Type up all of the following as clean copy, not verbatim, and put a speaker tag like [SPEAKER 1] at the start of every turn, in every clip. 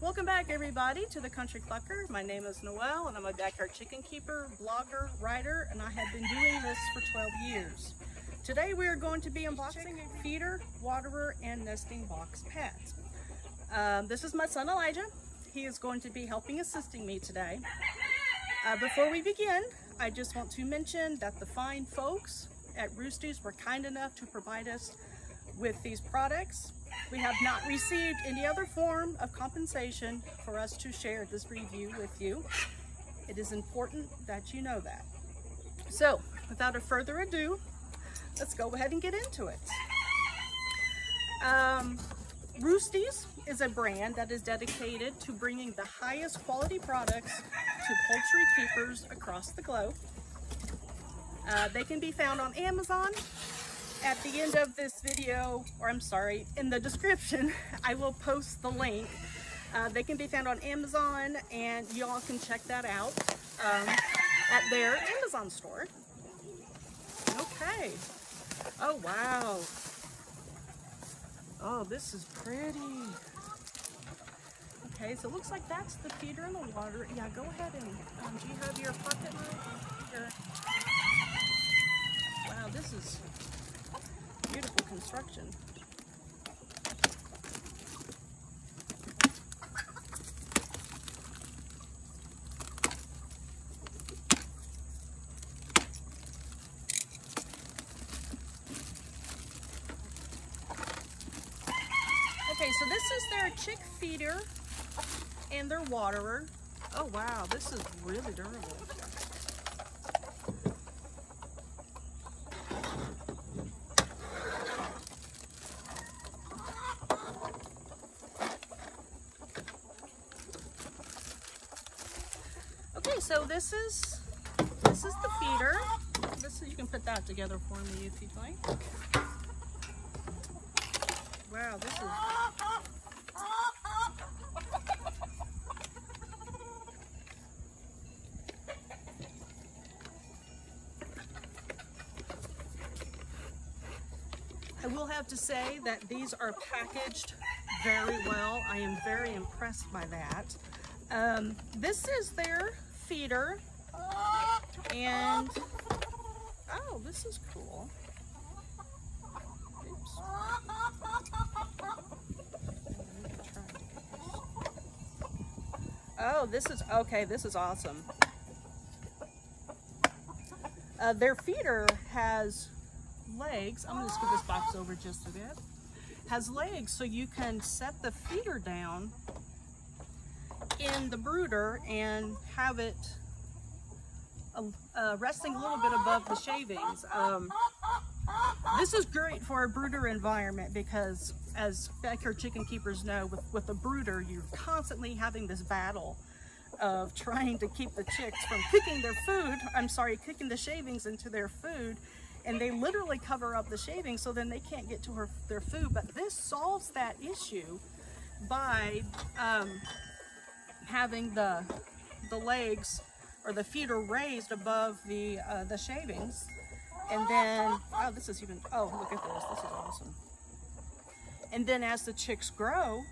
[SPEAKER 1] Welcome back everybody to the Country Clucker. My name is Noelle and I'm a backyard chicken keeper, blogger, writer, and I have been doing this for 12 years. Today we are going to be unboxing a feeder, waterer, and nesting box pads. This is my son Elijah. He is going to be assisting me today. Before we begin, I just want to mention that the fine folks at Roosty's were kind enough to provide us with these products. We have not received any other form of compensation for us to share this review with you. It is important that you know that. So, without a further ado, let's go ahead and get into it. Roosty's is a brand that is dedicated to bringing the highest quality products to poultry keepers across the globe. They can be found on Amazon. At the end of this video, or I'm sorry, in the description, I will post the link. They can be found on Amazon, and y'all can check that out at their Amazon store. Okay. Oh, wow. Oh, this is pretty. Okay, so it looks like that's the feeder and the water. Yeah, go ahead and, do you have your pocket knife? Here. Wow, this is beautiful construction. Okay, so this is their chick feeder and their waterer. Oh wow, this is really durable. Okay, so this is the feeder. You can put that together for me if you'd like. Wow, this is. I will have to say that these are packaged very well. I am very impressed by that. This is their feeder, and oh, this is cool. Oops. Oh, this is okay. This is awesome. Their feeder has legs. I'm gonna scoot this box over just a bit. Has legs so you can set the feeder down in the brooder and have it resting a little bit above the shavings. This is great for a brooder environment because, as backyard chicken keepers know, with a brooder, you're constantly having this battle of trying to keep the chicks from cooking their food. Cooking the shavings into their food, and they literally cover up the shavings so then they can't get to their food. But this solves that issue by having the legs or the feeder raised above the shavings. And then, oh, this is even, oh, look at this. This is awesome. And then as the chicks grow,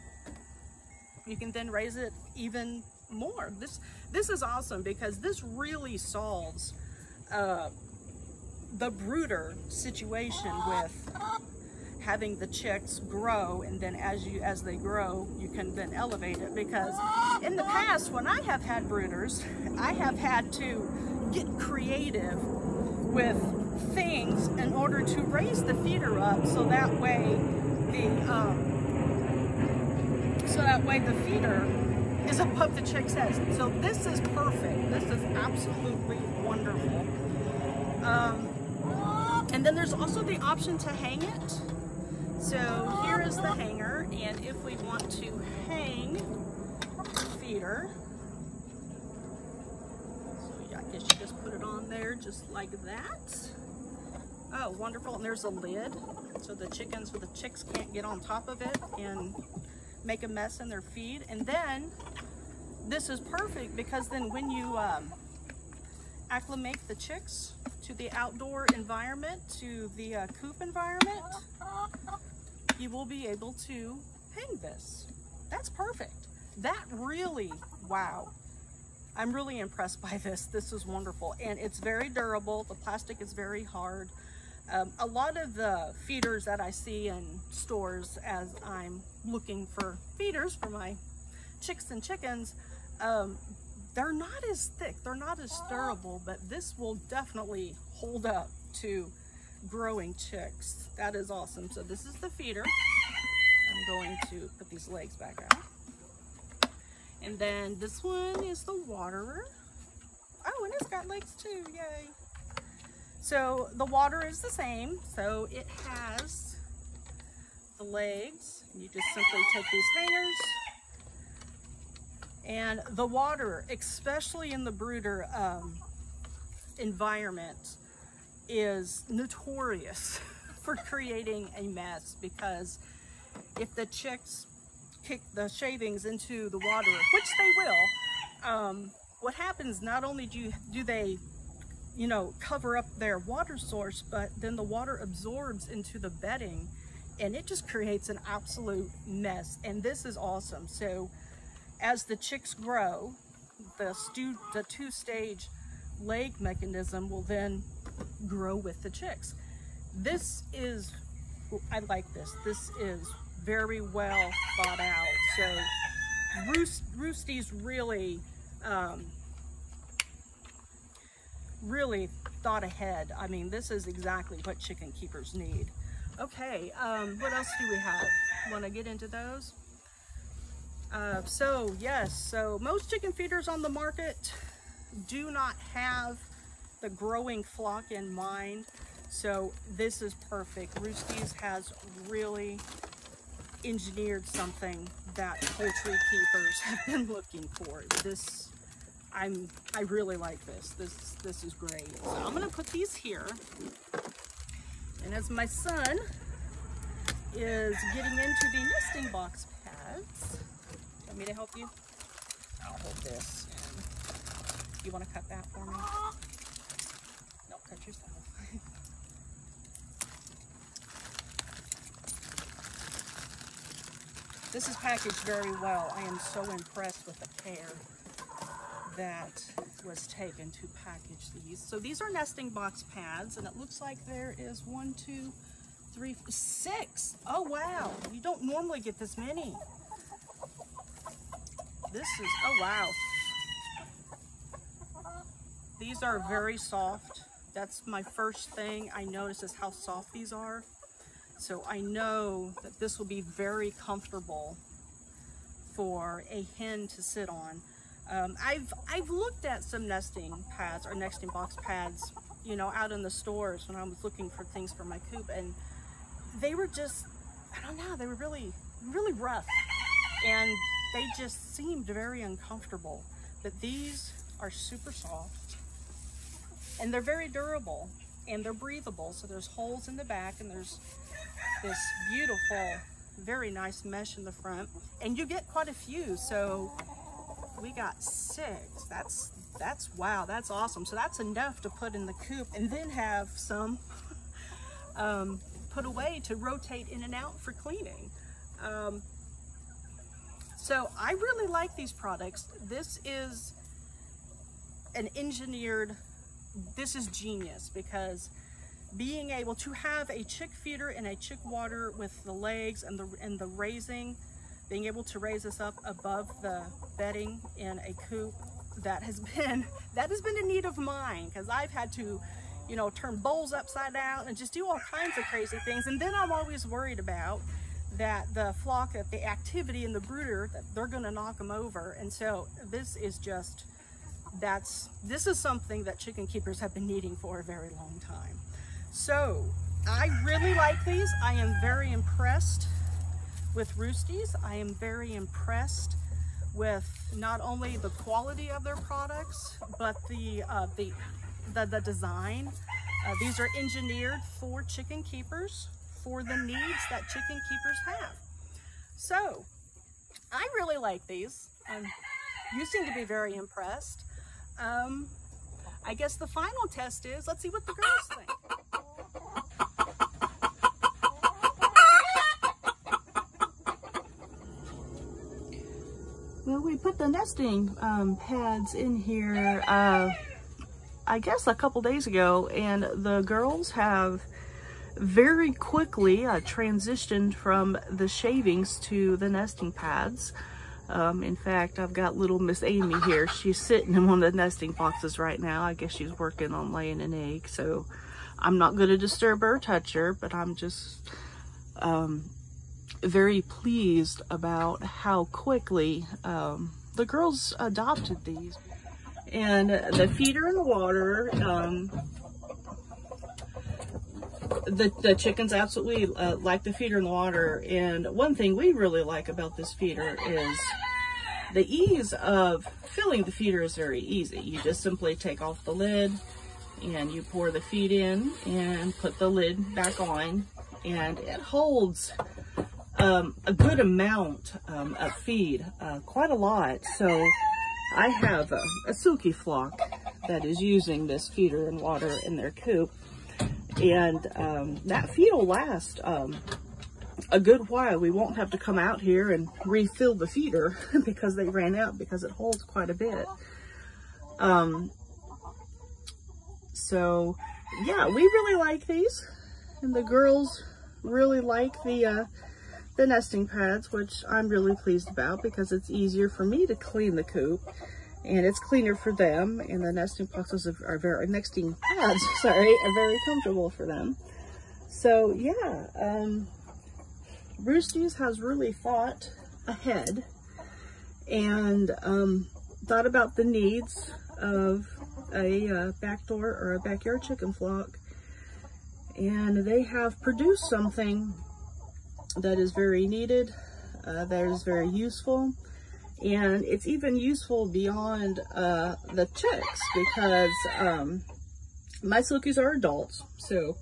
[SPEAKER 1] you can then raise it even more. This is awesome because this really solves the brooder situation with having the chicks grow, and then as they grow, you can then elevate it. Because in the past, when I have had brooders, I have had to get creative with things in order to raise the feeder up so that way the feeder is above the chick's heads. So this is perfect. This is absolutely wonderful. And then there's also the option to hang it. So here is the hanger, and if we want to hang the feeder, so yeah, I guess you just put it on there just like that. Oh, wonderful. And there's a lid, so the chicks can't get on top of it and make a mess in their feed. And then this is perfect because then when you acclimate the chicks to the outdoor environment, to the coop environment, you will be able to hang this. That's perfect. that really, wow. I'm really impressed by this. This is wonderful, and it's very durable. The plastic is very hard. A lot of the feeders that I see in stores as I'm looking for feeders for my chicks and chickens, they're not as thick, they're not as durable, but this will definitely hold up to growing chicks. That is awesome. So this is the feeder. I'm going to put these legs back out. And then this one is the waterer. Oh, and it's got legs too, yay. So the water is the same. So it has the legs. You just simply take these hangers. And the water, especially in the brooder environment, is notorious for creating a mess, because if the chicks kick the shavings into the water, which they will, what happens, not only do they, you know, cover up their water source, but then the water absorbs into the bedding and it just creates an absolute mess. And this is awesome. So as the chicks grow, the two-stage leg mechanism will then grow with the chicks. This is, I like this. This is very well thought out. So Roosty's really, really thought ahead. I mean, this is exactly what chicken keepers need. Okay, what else do we have? Want to get into those? So yes, so most chicken feeders on the market do not have the growing flock in mind. So this is perfect. Roosty's has really engineered something that poultry keepers have been looking for. This, I really like this. This is great. So I'm gonna put these here. And as my son is getting into the nesting box pads, want me to help you? I'll hold this. And you want to cut that for me? No, cut yourself. This is packaged very well. I am so impressed with the care that was taken to package these. So these are nesting box pads, and it looks like there is 1, 2, 3, 6. Oh wow, you don't normally get this many. This is, oh wow. These are very soft. That's my first thing I notice, is how soft these are. So I know that this will be very comfortable for a hen to sit on. I've looked at some nesting pads or nesting box pads, you know, out in the stores when I was looking for things for my coop, and they were just, I don't know, they were really, really rough, and they just seemed very uncomfortable. But these are super soft, and they're very durable, and they're breathable. So there's holes in the back, and there's this beautiful, very nice mesh in the front, and you get quite a few. So we got 6. That's wow, that's awesome. So that's enough to put in the coop, and then have some put away to rotate in and out for cleaning. So I really like these products. This is an engineered, this is genius, because being able to have a chick feeder and a chick water with the legs and the raising, being able to raise this up above the bedding in a coop, that has been a need of mine, because I've had to, you know, turn bowls upside down and just do all kinds of crazy things. And then I'm always worried about that the flock, that the activity in the brooder, that they're going to knock them over. And so this is just, this is something that chicken keepers have been needing for a very long time. So I really like these. I am very impressed with Roosty's. I am very impressed with not only the quality of their products, but the design. These are engineered for chicken keepers, for the needs that chicken keepers have. So I really like these, and you seem to be very impressed. I guess the final test is, let's see what the girls think. Well, we put the nesting pads in here, I guess a couple days ago, and the girls have very quickly transitioned from the shavings to the nesting pads. In fact, I've got little Miss Amy here. She's sitting in one of the nesting boxes right now. I guess she's working on laying an egg, so I'm not going to disturb her or touch her, but I'm just very pleased about how quickly the girls adopted these. And the feeder and the water, the chickens absolutely like the feeder and the water. And one thing we really like about this feeder is the ease of filling the feeder is very easy. You just simply take off the lid and you pour the feed in and put the lid back on, and it holds a good amount of feed, quite a lot. So I have a silky flock that is using this feeder and water in their coop, and that feed will last a good while. We won't have to come out here and refill the feeder because they ran out, because it holds quite a bit. So yeah, we really like these, and the girls really like the nesting pads, which I'm really pleased about because it's easier for me to clean the coop, and it's cleaner for them, and the nesting pads are very comfortable for them. So yeah, Roosty's has really thought ahead and thought about the needs of a backdoor or a backyard chicken flock, and they have produced something that is very needed, that is very useful, and it's even useful beyond the chicks, because my silkies are adults. So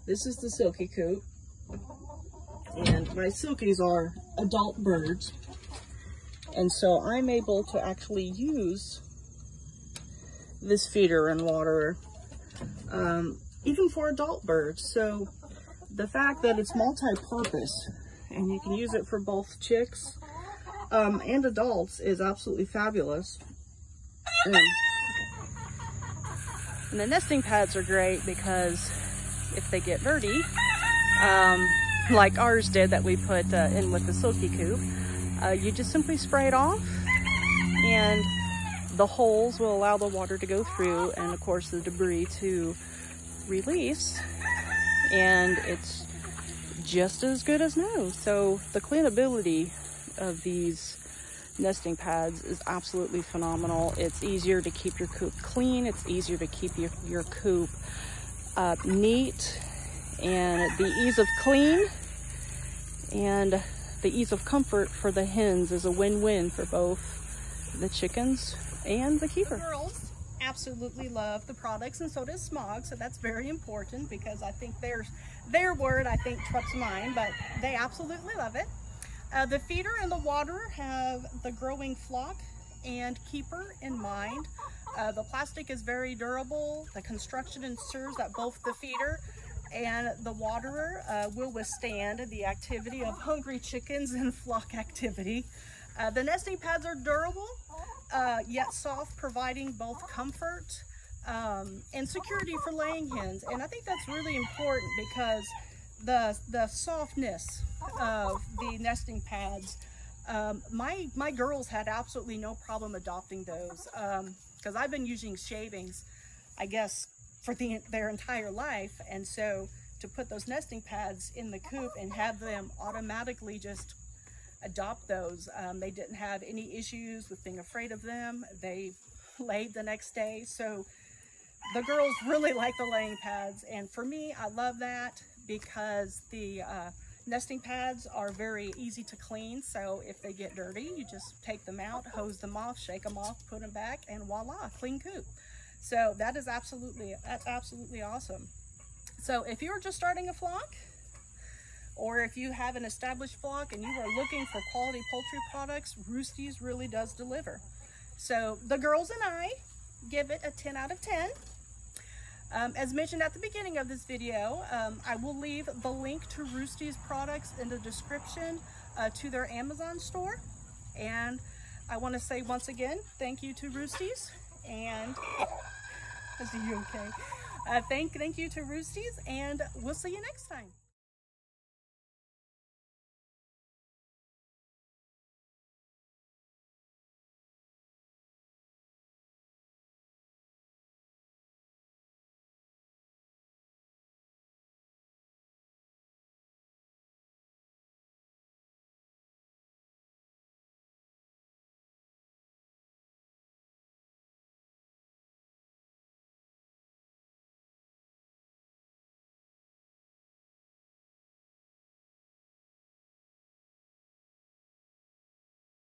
[SPEAKER 1] this is the silky coop, and my silkies are adult birds, and so I'm able to actually use this feeder and water even for adult birds. So the fact that it's multi-purpose and you can use it for both chicks and adults is absolutely fabulous. And the nesting pads are great because if they get dirty, like ours did that we put in with the silky coop, you just simply spray it off, and the holes will allow the water to go through, and of course the debris to release, and it's just as good as new. So the cleanability of these nesting pads is absolutely phenomenal. It's easier to keep your coop clean. It's easier to keep your coop neat, and the ease of clean and the ease of comfort for the hens is a win-win for both the chickens and the keeper. Girls absolutely love the products, and so does Smog, so that's very important because I think their word I think trumps mine, but they absolutely love it. The feeder and the water have the growing flock and keeper in mind. The plastic is very durable. The construction ensures that both the feeder and the waterer will withstand the activity of hungry chickens and flock activity. The nesting pads are durable, yet soft, providing both comfort and security for laying hens. And I think that's really important because the softness of the nesting pads, my girls had absolutely no problem adopting those, because I've been using shavings, I guess, for their entire life. And so to put those nesting pads in the coop and have them automatically just adopt those, they didn't have any issues with being afraid of them. They laid the next day. So the girls really like the laying pads, and for me, I love that because the nesting pads are very easy to clean. So if they get dirty, you just take them out, hose them off, shake them off, put them back, and voila, clean coop. So that's absolutely awesome. So if you're just starting a flock, or if you have an established flock and you are looking for quality poultry products, Roosty's really does deliver. So the girls and I give it a 10 out of 10. As mentioned at the beginning of this video, I will leave the link to Roosty's products in the description to their Amazon store. And I want to say once again, thank you to Roosties, and is you okay? Thank you to Roosties, and we'll see you next time.